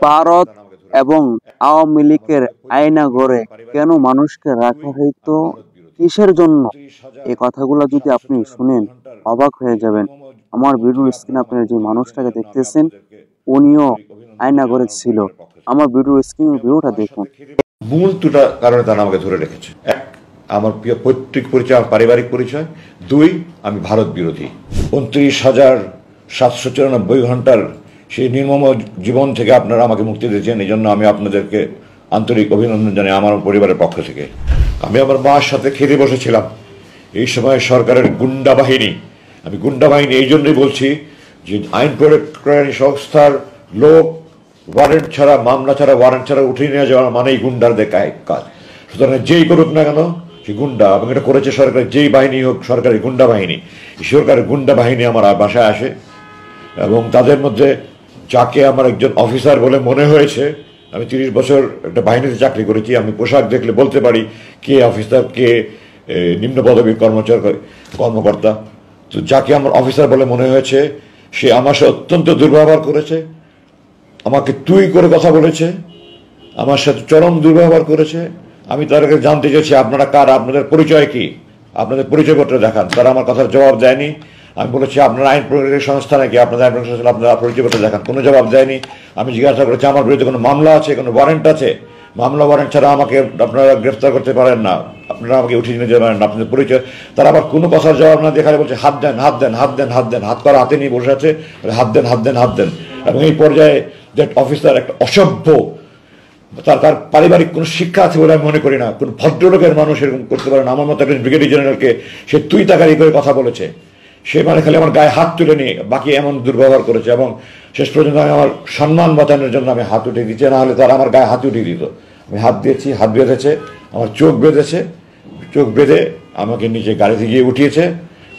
ভারত এবং আওয়ামী লীগের আয়নাঘরে কেন মানুষকে রাখা হইতো, কিসের জন্য? এই কথাগুলো যদি আপনি শুনেন অবাক হয়ে যাবেন। আমার ভিডিওর স্ক্রিনে আপনারা যে মানুষটাকে দেখতেছেন উনিও আয়নাঘরে ছিল। আমার ভিডিওর স্ক্রিনের ভিউটা দেখুন। মূল দুটা কারণে তারা আমাকে ধরে রেখেছে। এক, আমার প্রিয় পৈতৃক পরিচয়, আমার পারিবারিক পরিচয়। দুই, আমি ভারত বিরোধী। 29,794 ঘন্টার সেই নির্মম জীবন থেকে আপনারা আমাকে মুক্তি দিয়েছেন, এই জন্য আমি আপনাদেরকে আন্তরিক অভিনন্দন জানাই আমার পরিবারের পক্ষ থেকে। আমি আমার মার সাথে খেতে বসেছিলাম। এই সময় সরকারের গুন্ডা বাহিনী, আমি গুন্ডা বাহিনী এই জন্যই বলছি যে আইন প্রয়োগকারী সংস্থার লোক ওয়ারেন্ট ছাড়া, মামলা ছাড়া, ওয়ারেন্ট ছাড়া উঠিয়ে নিয়ে যাওয়া মানেই গুন্ডারদের কাজ। সুতরাং যেই করুক না কেন সে গুন্ডা, এবং এটা করেছে সরকারের যেই বাহিনী হোক, সরকারি গুন্ডা বাহিনী। সরকারের গুন্ডা বাহিনী আমার বাসায় আসে এবং তাদের মধ্যে যাকে আমার একজন অফিসার বলে মনে হয়েছে, আমি 30 বছর একটা বাহিনীতে চাকরি করেছি, আমি পোশাক দেখলে বলতে পারি কে অফিসার, কে নিম্ন পদবীর কর্মকর্তা। তো যাকে আমার অফিসার বলে মনে হয়েছে সে আমার সাথে অত্যন্ত দুর্ব্যবহার করেছে, আমাকে তুই করে কথা বলেছে, আমার সাথে চরম দুর্ব্যবহার করেছে। আমি তাদেরকে জানতে চেয়েছি আপনারা কার, আপনাদের পরিচয় কি, আপনাদের পরিচয়পত্র দেখান। তারা আমার কথার জবাব দেয়নি। আমি বলেছি আপনারা আইন প্রয়োগকারী সংস্থা নাকি, আপনাদের আইন প্রয়োগকারী সংস্থা, আপনারা পরিচয়পত্র দেখান। কোনো জবাব দেয়নি। আমি জিজ্ঞাসা করেছি আমার বিরুদ্ধে কোনো মামলা আছে, কোনো ওয়ারেন্ট আছে? মামলা ওয়ারেন্ট ছাড়া আমাকে আপনারা গ্রেফতার করতে পারেন না, আপনারা আমাকে উঠিয়ে নিয়ে যেতে পারেন না, আপনাদের পরিচয়। তারা আবার কোনো কথার জবাব না দিয়ে খালি বলছে হাত দেন, হাত দেন, হাত দেন, হাত দেন, হাত করা হাতে নিয়ে বসে আছে, হাত দেন, হাত দেন, হাত দেন। এবং এই পর্যায়ে দ্যাট অফিসার একটা অসভ্য, তার পারিবারিক কোনো শিক্ষা আছে বলে আমি মনে করি না। কোন ভদ্রলোকের মানুষ এরকম করতে পারে না। আমার মতো একজন ব্রিগেডিয়ার জেনারেলকে সে তুই তাকারি করে কথা বলেছে। সে মানে খালি আমার গায়ে হাত তুলে নিয়ে বাকি এমন দুর্ব্যবহার করেছে, এবং শেষ পর্যন্ত আমি আমার সম্মান বাঁচানোর জন্য আমি হাত উঠিয়ে দিচ্ছি, না হলে তারা আমার গায়ে হাত উঠিয়ে দিত। আমি হাত দিয়েছি, হাত বেঁধেছে, আমার চোখ বেঁধেছে, চোখ বেঁধে আমাকে নিচে গাড়িতে গিয়ে উঠিয়েছে,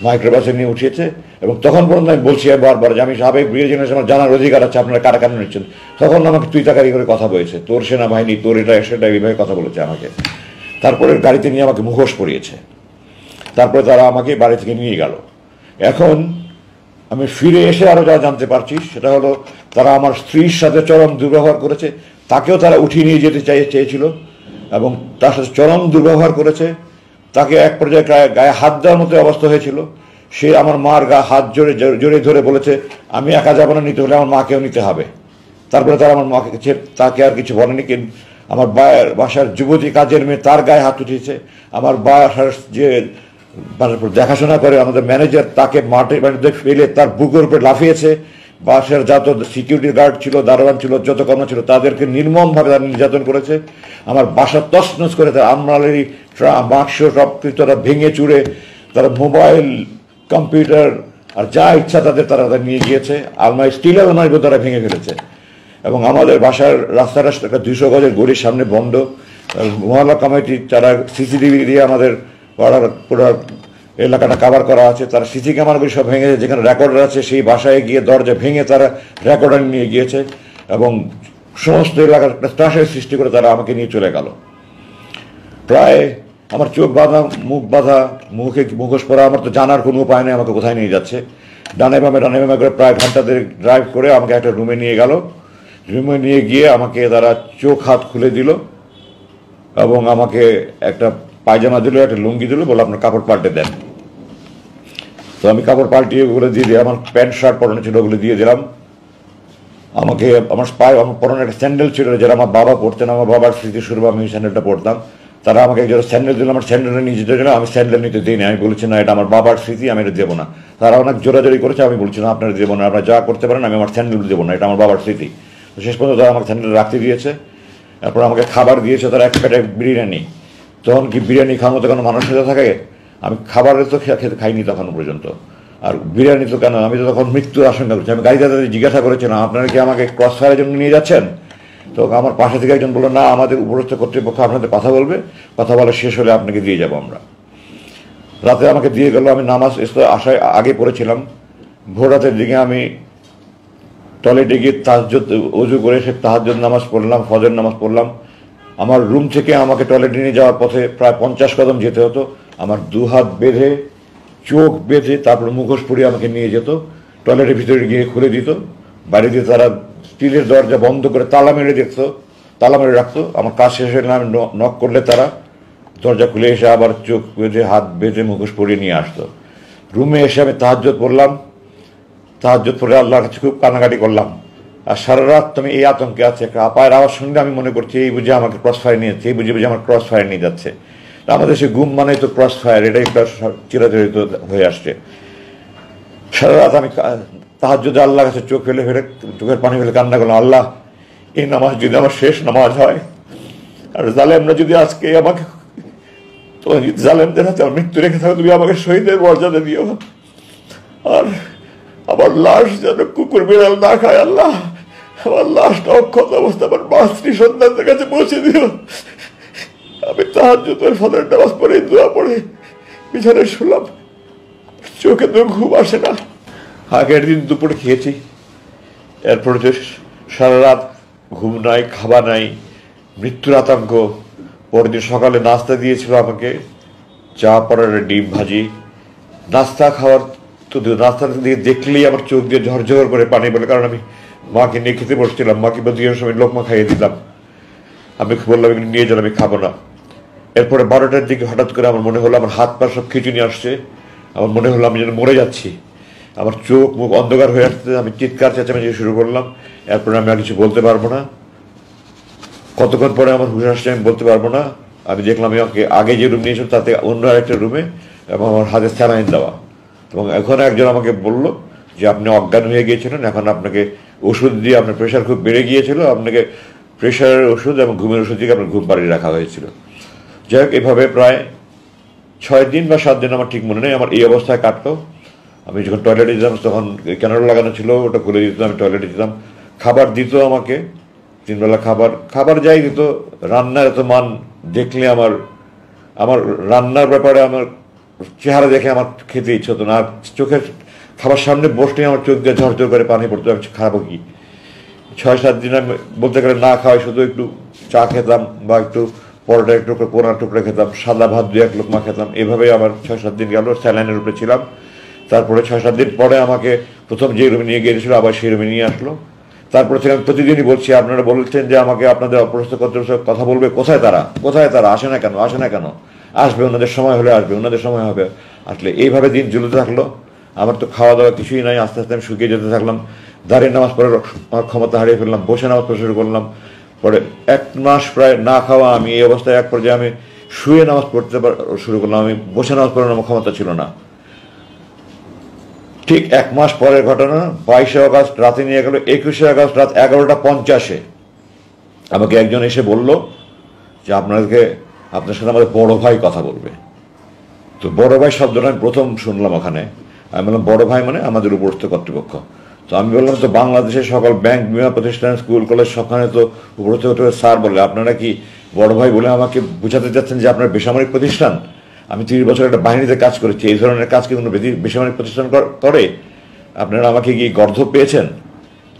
মাইক্রোবাসে নিয়ে উঠিয়েছে। এবং তখন পর্যন্ত আমি বলছি বারবার যে আমি সাবেক ব্রিগেডিয়ার জেনারেল, আমার জানার অধিকার আছে আপনারা কারা কারা নিচ্ছেন। তখন আমাকে তুই তাকারি করে কথা বলেছে, তোর সেনাবাহিনী, তোর এটা সেটা, এইভাবে কথা বলেছে আমাকে। তারপরে গাড়িতে নিয়ে আমাকে মুখোশ পরিয়েছে। তারপরে তারা আমাকে বাড়ি থেকে নিয়ে গেল। এখন আমি ফিরে এসে আরও যা জানতে পারছি সেটা হলো তারা আমার স্ত্রীর সাথে চরম দুর্ব্যবহার করেছে, তাকেও তারা উঠিয়ে নিয়ে যেতে চেয়েছিল এবং তার সাথে চরম দুর্ব্যবহার করেছে। তাকে এক পর্যায়ে গায়ে হাত দেওয়ার মতো অবস্থা হয়েছিল। সে আমার মার হাত জোরে ধরে বলেছে আমি একা যাবো না, নিতে হলে আমার মাকেও নিতে হবে। তারপরে তারা আমার মাকে, তাকে আর কিছু বলেনি। কিন্তু আমার বাসার যুবতী কাজের মেয়ে, তার গায়ে হাত উঠিয়েছে। আমার বাসার যে দেখাশোনা করে আমাদের ম্যানেজার, তাকে মাটিতে ফেলে তার বুকের উপরে লাফিয়েছে। বাসার যত সিকিউরিটি গার্ড ছিল, দারোয়ান ছিল, যত কর্মী ছিল, তাদেরকে নির্মমভাবে তারা নির্যাতন করেছে। আমার বাসা তছনছ করে তারা আমরালেরই বাক্স সব কিছু তারা ভেঙে চুড়ে, তারা মোবাইল, কম্পিউটার আর যা ইচ্ছা তারা নিয়ে গিয়েছে। আলমারি, স্টিল আলমারি তারা ভেঙে ফেলেছে। এবং আমাদের বাসার রাস্তাটা একটা 200 গজের গলির সামনে বন্ধ। মহল্লা কমিটি তারা সিসিটিভি দিয়ে আমাদের পাড়ার পুরো এলাকাটা কাভার করা আছে। তারা সিসি ক্যামেরাগুলি সব ভেঙেছে, যেখানে রেকর্ডার আছে সেই বাসায় গিয়ে দরজা ভেঙে তারা রেকর্ডার নিয়ে গিয়েছে এবং সমস্ত এলাকার একটা ত্রাসের সৃষ্টি করে তারা আমাকে নিয়ে চলে গেল। প্রায় আমার চোখ বাঁধা, মুখ বাঁধা, মুখে মুখোশ পরা, আমার তো জানার কোনো উপায় নেই আমাকে কোথায় নিয়ে যাচ্ছে। ডানে বামে করে প্রায় ঘন্টা দেড়েক ড্রাইভ করে আমাকে একটা রুমে নিয়ে গেল। রুমে নিয়ে গিয়ে আমাকে তারা চোখ হাত খুলে দিল এবং আমাকে একটা পায়জামা দিল, একটা লুঙ্গি দিল, বলে আপনার কাপড় পাল্টে দেন। তো আমি কাপড় পাল্টিয়ে ওগুলো দিয়ে দিই। আমার প্যান্ট শার্ট পরানো ছিল, ওগুলো দিয়ে দিলাম। আমাকে আমার পায়ে আমার পরনে একটা স্যান্ডেল ছিল যেটা আমার বাবা পরতেন, আমার বাবার স্মৃতিস্বরূপ আমি স্যান্ডেলটা পরতাম। তারা আমাকে একটা স্যান্ডেল দিল, আমার স্যান্ডেলটা নিয়ে যেতে গেলে আমি স্যান্ডেল নিতে দিই না। আমি বলেছি না, এটা আমার বাবার স্মৃতি, আমি এটা দেবো না। তারা অনেক জোরাজোরি করেছে, আমি বলছি না আপনারা দেবো না, আপনারা যা করতে পারেন, আমি আমার স্যান্ডেল দেবো না, এটা আমার বাবার স্মৃতি। তো শেষ পর্যন্ত তারা আমাকে স্যান্ডেল রাখতে দিয়েছে। তারপর আমাকে খাবার দিয়েছে তারা, এক প্যাকেট বিরিয়ানি। তখন কি বিরিয়ানি খাওয়ার মতো কোনো মানুষ সাথে থাকে? আমি খাবারের তো খেতে খাইনি তখন পর্যন্ত, আর বিরিয়ানি তো কেন, আমি তো তখন মৃত্যুর আশঙ্কা করছি। আমি গাড়িতে জিজ্ঞাসা করেছিলাম আপনারা কি আমাকে ক্রস ফায়ারের জন্য নিয়ে যাচ্ছেন? তো আমার পাশে থেকে একজন বললো না, আমাদের উপরস্থ কর্তৃপক্ষ আপনাদের কথা বলবে, কথা বলা শেষ হলে আপনাকে দিয়ে যাবো আমরা। রাতে আমাকে দিয়ে গেল। আমি নামাজ আসায় আগে পড়েছিলাম। ভোর রাতের দিকে আমি টয়লেটে গিয়ে তাহাজ্জুদ অজু করে সে তাহাজ্জুদ নামাজ পড়লাম, ফজর নামাজ পড়লাম। আমার রুম থেকে আমাকে টয়লেটে নিয়ে যাওয়ার পথে প্রায় 50 কদম যেতে হতো। আমার 2 হাত বেঁধে, চোখ বেঁধে, তারপর মুখোশ পরিয়ে আমাকে নিয়ে যেত। টয়লেটের ভিতরে গিয়ে খুলে দিত, বাইরে দিয়ে তারা স্টিলের দরজা বন্ধ করে তালা মেরে দেখতো, তালা মেরে রাখতো। আমার কাজ শেষ হলে আমি নক করলে তারা দরজা খুলে এসে আবার চোখ বেঁধে হাত বেঁধে মুখোশ পরিয়ে নিয়ে আসতো। রুমে এসে আমি তাহাজ্জুদ পড়লাম, তাহাজ্জুদ পড়ে আল্লাহর কাছে খুব কান্নাকাটি করলাম। আর সারা রাত তুমি এই আতঙ্কে আছে, একটা আপায়ের আওয়াজ শুনলে আমি মনে করছি এই বুঝে আমাকে ক্রস ফায়ার নিয়ে যাচ্ছে, এই বুঝে বুঝে আমার ক্রস ফায়ার নিয়ে যাচ্ছে। আমাদের সে গুম মানে তো ক্রস ফায়ার, এটাই একটা চিরাচরিত হয়ে আসছে। সারা রাত আমি তাহাজ্জুদে আল্লাহর কাছে চোখ ফেলে ফেলে, চোখের পানি ফেলে কান্না করলাম, আল্লাহ এই নামাজ যদি আমার শেষ নামাজ হয়, আর জালেমরা যদি আজকে আমাকে, জালেমদের হাতে আমার মৃত্যু রেখে থাকো, তুমি আমাকে শহীদের মর্যাদা দিও, আর আমার লাশ যেন কুকুর বিড়াল না খায়। আল্লাহ আমার লাশটা অক্ষত অবস্থা আমার মাতৃ সন্তানদের কাছে পৌঁছে দিও। আমি তাহাজ্জুদের ফজর নামাজ পড়ে দোয়া পড়ে বিছানায় শুলাম, চোখে তো ঘুম আসে না। আগের দিন দুপুরে খেয়েছি, এরপরে তো সারা রাত ঘুম নাই, খাবার নাই, মৃত্যুর আতঙ্ক। পরের দিন সকালে নাস্তা দিয়েছিল আমাকে, চা পড়ার ডিম ভাজি। নাস্তা খাওয়ার তো নাস্তাটা দিয়ে দেখলেই আমার চোখ দিয়ে ঝরঝর করে পানি বলে, কারণ আমি মাকে নিয়ে খেতে বসছিলাম, মাকে দুইয়ের সময় লোকমা খাইয়ে দিলাম। আমি বললাম এগুলো নিয়ে যান, আমি খাবো না। এরপরে 12টার দিকে হঠাৎ করে আমার মনে হলো আমার হাত পা সব খিচুনি আসছে, আমার মনে হলো আমি যেন মরে যাচ্ছি, আমার চোখ মুখ অন্ধকার হয়ে আসছে। আমি চিৎকার চেঁচামেচি শুরু করলাম। এরপরে আমি আর কিছু বলতে পারবো না। কতক্ষণ পরে আমার হুশ আসছে আমি বলতে পারবো না। আমি দেখলাম আমাকে আগে যে রুম নিয়েছিল তাতে অন্য আরেকটা রুমে, এবং আমার হাতে স্যালাইন দেওয়া। এবং এখন একজন আমাকে বলল যে আপনি অজ্ঞান হয়ে গিয়েছিলেন, এখন আপনাকে ওষুধ দিয়ে, আপনার প্রেশার খুব বেড়ে গিয়েছিল, আপনাকে প্রেশারের ওষুধ এবং ঘুমের ওষুধ দিয়ে আপনার ঘুম পাড়িয়ে রাখা হয়েছিল। যাই হোক, এভাবে প্রায় 6 দিন বা 7 দিন, আমার ঠিক মনে নেই, আমার এই অবস্থায় কাটলো। আমি যখন টয়লেটে যেতাম তখন ক্যানাডা লাগানো ছিল, ওটা খুলে দিত, আমি টয়লেটে যেতাম। খাবার দিত আমাকে 3 বেলা খাবার যাই দিত। রান্নার এত মান দেখলে আমার রান্নার ব্যাপারে আমার চেহারা দেখে আমার খেতে ইচ্ছে হতো না। আর চোখের খাবার সামনে বসলে আমার চোখ দিয়ে ঝরঝর করে পানি পড়তো। আমি খাবো কি? 6-7 দিন আমি বলতে গেলে না খাওয়াই, শুধু একটু চা খেতাম বা একটু পরোটা, একটু পোনা টুকরা খেতাম, সাদা ভাত 2-1 লোকমা খেতাম। এভাবেই আমার 6-7 দিন গেল, স্যালাইনের উপরে ছিলাম। তারপরে 6-7 দিন পরে আমাকে প্রথম যে রুমে নিয়ে গিয়েছিল আবার সেই রুমে নিয়ে আসলো। তারপরে থেকে আমি প্রতিদিনই বলছি, আপনারা বলছেন যে আমাকে আপনাদের অপরাস্ত কর্তৃপক্ষ কথা বলবে, কোথায় তারা আসে না কেন? আসবে, ওনাদের সময় হলে আসবে, ওনাদের সময় হবে। আসলে এইভাবে দিন ঝুলতে থাকলো। আমার তো খাওয়া দাওয়া কিছুই নাই। আস্তে আস্তে আমি শুকিয়ে যেতে থাকলাম। দাঁড়িয়ে নামাজ পড়ে আমার ক্ষমতা হারিয়ে ফেললাম, বসে নামাজ পড়া শুরু করলাম। পরে 1 মাস প্রায় না খাওয়া আমি, এই অবস্থায় এক পর্যায়ে আমি শুয়ে নামাজ পড়তে শুরু করলাম। আমি বসে নামাজ পড়ার আমার ক্ষমতা ছিল না। ঠিক 1 মাস পরের ঘটনা, 22শে আগস্ট রাতে নিয়ে গেল। 21শে আগস্ট রাত 11টা 50-এ আমাকে একজন এসে বলল যে আপনার সাথে আমাদের বড় ভাই কথা বলবে। তো বড় ভাই শব্দটা আমি প্রথম শুনলাম ওখানে। আমি বললাম বড় ভাই মানে আমাদের উপরস্থ কর্তৃপক্ষ। তো আমি বললাম তো বাংলাদেশের সকল ব্যাংক, বিমা প্রতিষ্ঠান, স্কুল কলেজ সবখানে তো উপরস্থ স্যার বলে, আপনারা কি বড় ভাই বলে আমাকে বোঝাতে চাচ্ছেন যে আপনার বেসামরিক প্রতিষ্ঠান? আমি 30 বছর একটা বাহিনীতে কাজ করেছি, এই ধরনের কাজ কি কোনো বেসামরিক প্রতিষ্ঠান করে? আপনারা আমাকে কি গর্ধব পেয়েছেন?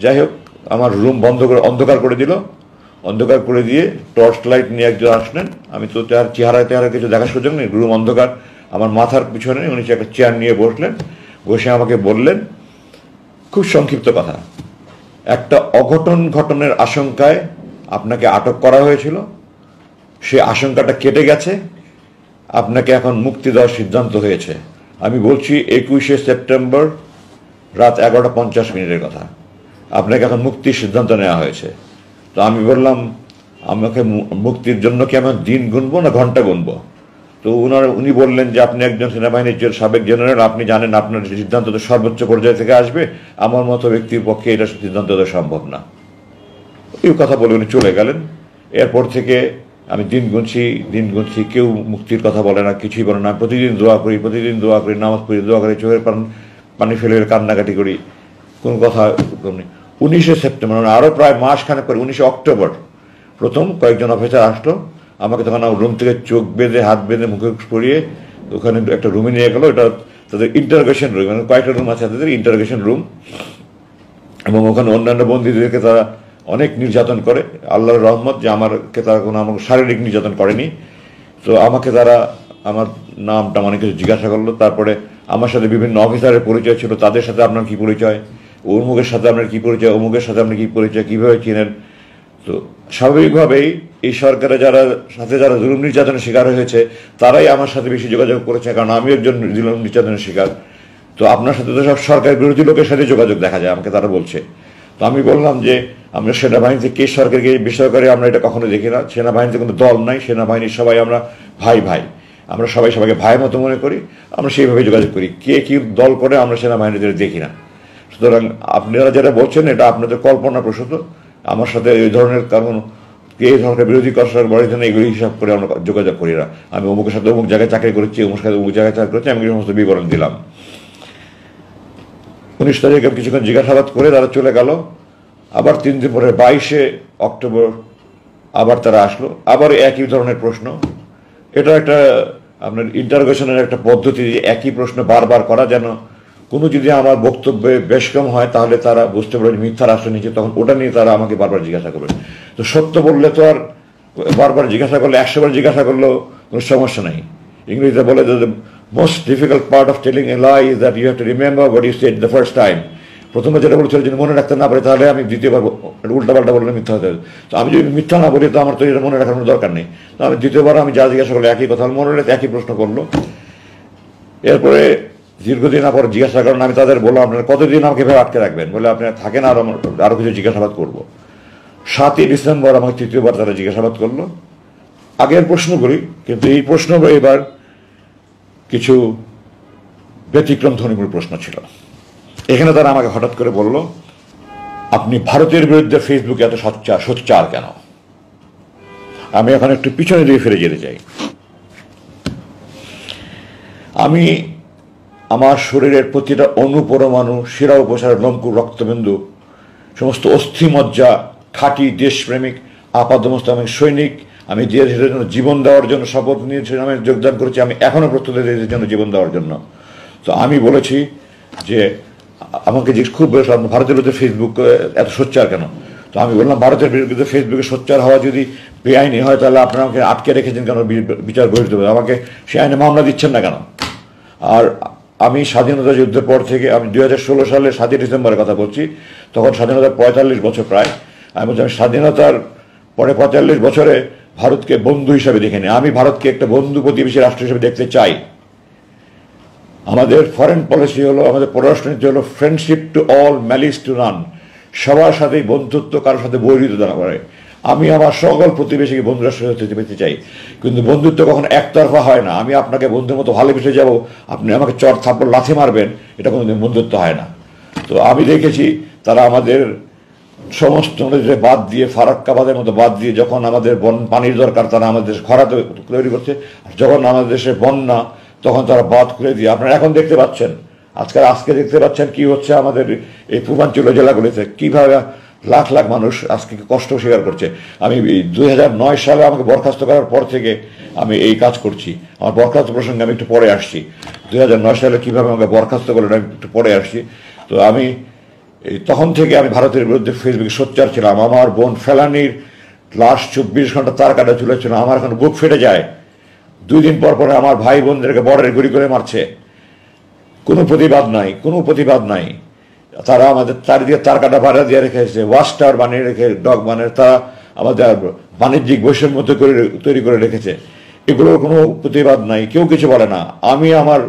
যাই হোক, আমার রুম বন্ধ করে অন্ধকার করে দিল। অন্ধকার করে দিয়ে টর্চ লাইট নিয়ে একজন আসলেন। আমি তো তার চেহারা কিছু দেখার সুযোগ নেই, রুম অন্ধকার। আমার মাথার পিছনে উনি একটা চেয়ার নিয়ে বসলেন। বসে আমাকে বললেন, খুব সংক্ষিপ্ত কথা, একটা অঘটন ঘটনের আশঙ্কায় আপনাকে আটক করা হয়েছিল, সে আশঙ্কাটা কেটে গেছে, আপনাকে এখন মুক্তি দেওয়ার সিদ্ধান্ত হয়েছে। আমি বলছি 21শে সেপ্টেম্বর রাত 11টা 50 কথা। আপনাকে এখন মুক্তির সিদ্ধান্ত নেওয়া হয়েছে। তো আমি বললাম, আমাকে মুক্তির জন্য কি আমি দিন গুনবো না ঘন্টা গুনবো? তো উনি বললেন যে আপনি একজন সেনাবাহিনীর সাবেক জেনারেল, আপনি জানেন আপনার সিদ্ধান্ত তো সর্বোচ্চ পর্যায় থেকে আসবে, আমার মতো ব্যক্তির পক্ষে এটা সিদ্ধান্ত দেওয়া সম্ভব না। এই কথা বলে উনি চলে গেলেন। এরপর থেকে আমি দিন গুনছি, কেউ মুক্তির কথা বলে না, কিছুই বলে না। প্রতিদিন দোয়া করি, নামাজ পড়ি, দোয়া করি, চোখের পানি ফেলে কান্নাকাটি করি, কোনো কথা নেই। 19শে সেপ্টেম্বর, মানে আরও প্রায় মাসখানেক পরে, 19শে অক্টোবর প্রথম কয়েকজন অফিসার আসলো। আমাকে তখন রুম থেকে চোখ বেঁধে, হাত বেঁধে, মুখে পরিয়ে ওখানে একটা রুমে নিয়ে গেলো। এটা তাদের ইন্টারোগেশন রুম, মানে কয়েকটা রুম আছে তাদের ইন্টারোগেশন রুম। এবং ওখানে অন্যান্য বন্দীদেরকে তারা অনেক নির্যাতন করে। আল্লাহর রহমত যে আমাকে তারা আমাকে শারীরিক নির্যাতন করেনি। তো আমাকে তারা আমার নামটা অনেক কিছু জিজ্ঞাসা করলো। তারপরে আমার সাথে বিভিন্ন অফিসারের পরিচয় ছিল, তাদের সাথে আপনার কি পরিচয়? অমুকের সাথে আপনার কী পরিচয়, অমুকের সাথে আপনি কী পরিচয়, কীভাবে চিনেন। তো স্বাভাবিকভাবেই এই সরকারে যারা জুলুম নির্যাতনের শিকার হয়েছে তারাই আমার সাথে বেশি যোগাযোগ করেছে, কারণ আমি একজন জুলুম নির্যাতনের শিকার। তো আপনার সাথে তো সব সরকার বিরোধী লোকের সাথে যোগাযোগ দেখা যায়, আমাকে তারা বলছে। তো আমি বললাম যে আমরা সেনাবাহিনীতে কে সরকারকে বেসরকারি আমরা এটা কখনো দেখি না। সেনাবাহিনীতে কোনো দল নাই, সেনাবাহিনীর সবাই আমরা ভাই ভাই, আমরা সবাই সবাইকে ভাইয়ের মতো মনে করি, আমরা সেইভাবে যোগাযোগ করি। কে কি দল করে আমরা সেনাবাহিনীতে দেখি না। সুতরাং আপনারা যেটা বলছেন এটা আপনাদের কল্পনা প্রসূত। আমার সাথে এই ধরনের কারণ এই ধরনের বিরোধী করার বড় জন্য এগুলি হিসাব করে আমরা যোগাযোগ করি না। আমি অমুকের সাথে অমুক জায়গায় চাকরি করেছি, অমুক সাথে অমুক জায়গায় চাকরি করেছি, আমি সমস্ত বিবরণ দিলাম। 19 তারিখে কিছুক্ষণ জিজ্ঞাসাবাদ করে তারা চলে গেল। আবার 3 দিন পরে 22শে অক্টোবর আবার তারা আসলো, আবার একই ধরনের প্রশ্ন। এটা একটা আপনার ইন্টারোগেশনের একটা পদ্ধতি, একই প্রশ্ন বারবার করা, যেন কোনো যদি আমার বক্তব্যে বেশ কম হয় তাহলে তারা বুঝতে পারবে মিথ্যার আশ্রয় নিচ্ছে, তখন ওটা নিয়ে তারা আমাকে বারবার জিজ্ঞাসা করবে। তো সত্য বললে তো আর বারবার জিজ্ঞাসা করলে, 100 বার জিজ্ঞাসা করলেও কোনো সমস্যা নেই। ইংরেজিতে বলে যে most difficult part of telling a lie is that you have to remember what you said the first time. প্রথমে যেটা বলেছিল যদি মনে রাখতে না পারি তাহলে আমি দ্বিতীয়বার উল্টাপাল্টা বললে মিথ্যা হতে হবে। তো আমি যদি মিথ্যা না বলি তো আমার তো এটা মনে রাখার কোনো দরকার নেই। তো আমি দ্বিতীয়বার আমি যা জিজ্ঞাসা করলো একই কথা মনে রেখে একই প্রশ্ন করলো। এরপরে দীর্ঘদিন পর জিজ্ঞাসা করেন, আমি তাদের বললাম আপনারা কতদিন আমাকে এভাবে আটকে রাখবেন, বলে আপনারা থাকেন আরও কিছু জিজ্ঞাসাবাদ করবো। 7ই ডিসেম্বর আমাকে তৃতীয়বার তারা জিজ্ঞাসাবাদ করলো, আগের প্রশ্নগুলি, কিন্তু এই প্রশ্ন এবার কিছু ব্যতিক্রম ধর্মীয় প্রশ্ন ছিল। এখানে তারা আমাকে হঠাৎ করে বলল, আপনি ভারতের বিরুদ্ধে ফেসবুকে এত সোচ্চার কেন? আমি এখন একটু পিছনে দিয়ে ফিরে যেতে চাই। আমি আমার শরীরের প্রতিটা অনুপরমাণু, শিরা উপসারের লোমকূপ, রক্তবিন্দু, সমস্ত অস্থিমজ্জা, খাঁটি দেশপ্রেমিক আপাদমস্ত আমি সৈনিক, আমি দেশের জন্য জীবন দেওয়ার জন্য শপথ নিয়েছিলাম, আমি যোগদান করেছি, আমি এখনও প্রস্তুত দেশের জন্য জীবন দেওয়ার জন্য। তো আমি বলেছি যে আমাকে যে খুব বলেছিলাম ভারতের বিরুদ্ধে ফেসবুক এত সোচ্চার কেন? তো আমি বললাম ভারতের বিরুদ্ধে ফেসবুকে সোচ্চার হওয়া যদি বেআইনি হয় তাহলে আপনারা আমাকে আটকে রেখেছেন কেন? বিচার বহির্ভূত হবে, আমাকে সে আইনে মামলা দিচ্ছেন না কেন? আর আমি স্বাধীনতা যুদ্ধের পর থেকে, আমি 2016 সালে 7ই ডিসেম্বরের কথা বলছি, তখন স্বাধীনতার 45 বছর প্রায়। আমি বলছি আমি স্বাধীনতার পরে 45 বছরে ভারতকে বন্ধু হিসাবে দেখিনি, আমি ভারতকে একটা বন্ধু প্রতিবেশী রাষ্ট্র হিসেবে দেখতে চাই। আমাদের ফরেন পলিসি হলো, আমাদের পররাষ্ট্রনীতি হলো friendship to all, malice two নান। সবার সাথেই বন্ধুত্ব, কারোর সাথে বৈরিতা না করে। আমি আমার সকল প্রতিবেশীকে বন্ধু রাষ্ট্র হতে পেতে চাই, কিন্তু বন্ধুত্ব কখনো একতরফা হয় না। আমি আপনাকে বন্ধুর মতো ভালোবেসে যাব, আপনি আমাকে চর থাপ্পড় লাথি মারবেন, এটা কোনোদিন বন্ধুত্ব হয় না। তো আমি দেখেছি তারা আমাদের সমস্ত নদীতে বাদ দিয়ে, ফারাক্কাবাদের মতো বাদ দিয়ে, যখন আমাদের পানির দরকার তারা আমাদের দেশে খরা তৈরি করছে, আর যখন আমাদের দেশে বন্যা তখন তারা বাদ খুলে দিয়ে। আপনারা এখন দেখতে পাচ্ছেন, আজকে দেখতে পাচ্ছেন কি হচ্ছে আমাদের এই পূর্বাঞ্চলীয় জেলাগুলিতে, কীভাবে লাখ লাখ মানুষ আজকে কষ্ট স্বীকার করছে। আমি 2009 সালে আমাকে বরখাস্ত করার পর থেকে আমি এই কাজ করছি। আমার বরখাস্ত প্রসঙ্গে আমি একটু পরে আসছি। 2009 সালে কীভাবে আমাকে বরখাস্ত করলেন আমি একটু পরে আসছি। তো আমি তখন থেকে আমি ভারতের বিরুদ্ধে ফেসবুকে সোচ্চার ছিলাম। আমার বোন ফেলানির লাশ 24 ঘন্টা তার কাটা ঝুলেছিল, আমার এখন বুক ফেটে যায়। 2 দিন পর পরে আমার ভাই বোনদেরকে বর্ডারে গুলি করে মারছে, কোনো প্রতিবাদ নাই। তারা আমাদের চারিদিকে তার কাটা ভাড়া দিয়ে রেখেছে, ওয়াচ টাওয়ার বানিয়ে রেখে, ডগ বানিয়ে তারা আমাদের বাণিজ্যিক বৈষম্য তৈরি করে রেখেছে। এগুলোর কোনো প্রতিবাদ নাই, কেউ কিছু বলে না। আমি আমার